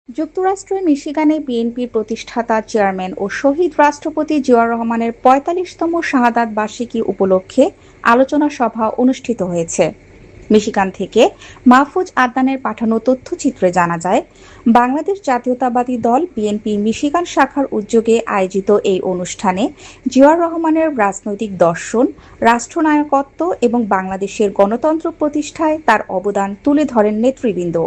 যুক্তরাষ্ট্রের মিশিগানে বিএনপির প্রতিষ্ঠাতা চেয়ারম্যান ও শহীদ রাষ্ট্রপতি জিয়াউর রহমানের ৪৫তম শাহাদাত বার্ষিকী উপলক্ষে আলোচনা সভা অনুষ্ঠিত হয়েছে। মিশিগান থেকে মাহফুজ আদনানের পাঠানো তথ্যচিত্রে জানা যায়, বাংলাদেশ জাতীয়তাবাদী দল বিএনপি মিশিগান শাখার উদ্যোগে আয়োজিত এই অনুষ্ঠানে জিয়াউর রহমানের রাজনৈতিক দর্শন, রাষ্ট্রনায়কত্ব এবং বাংলাদেশের গণতন্ত্র প্রতিষ্ঠায় তার অবদান তুলে ধরেন নেতৃবৃন্দ।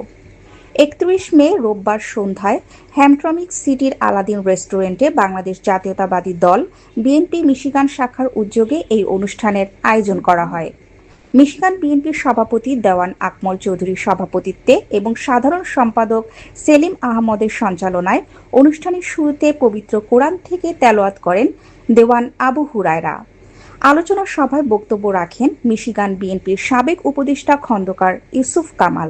৩১ মে রোববার সন্ধ্যায় হ্যামট্রমিক সিটির আলাদিন রেস্টুরেন্টে বাংলাদেশ জাতীয়তাবাদী দল বিএনপি মিশিগান শাখার উদ্যোগে এই অনুষ্ঠানের আয়োজন করা হয়। মিশিগান বিএনপির সভাপতি দেওয়ান আকমল চৌধুরীর সভাপতিত্বে এবং সাধারণ সম্পাদক সেলিম আহমদের সঞ্চালনায় অনুষ্ঠানের শুরুতে পবিত্র কোরআন থেকে তেলাওয়াত করেন দেওয়ান আবু হুরায়রা। আলোচনা সভায় বক্তব্য রাখেন মিশিগান বিএনপির সাবেক উপদেষ্টা খন্দকার ইউসুফ কামাল,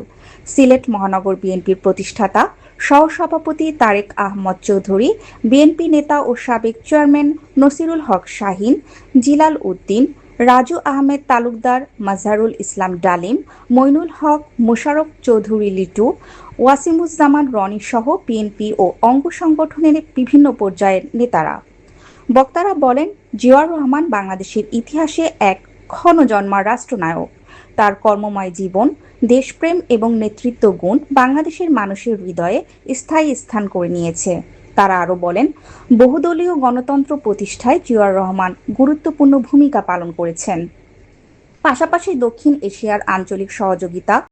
সিলেট মহানগর বিএনপির প্রতিষ্ঠাতা সহসভাপতি তারেক আহমদ চৌধুরী, বিএনপি নেতা ও সাবেক চেয়ারম্যান নসিরুল হক শাহীন, জিলাল উদ্দিন, রাজু আহমেদ তালুকদার, মাজহারুল ইসলাম ডালিম, মইনুল হক, মোশাররফ চৌধুরী লিটু, ওয়াসিমুজ্জামান রনি সহ বিএনপি ও অঙ্গ সংগঠনের বিভিন্ন পর্যায়ের নেতারা। বক্তারা বলেন, জিয়াউর রহমান বাংলাদেশের ইতিহাসে এক ক্ষণজন্মা রাষ্ট্রনায়ক। তার কর্মময় জীবন, দেশপ্রেম এবং নেতৃত্ব গুণ বাংলাদেশের মানুষের হৃদয়ে স্থায়ী স্থান করে নিয়েছে। তারা আরও বলেন, বহুদলীয় গণতন্ত্র প্রতিষ্ঠায় জিয়াউর রহমান গুরুত্বপূর্ণ ভূমিকা পালন করেছেন। পাশাপাশি দক্ষিণ এশিয়ার আঞ্চলিক সহযোগিতা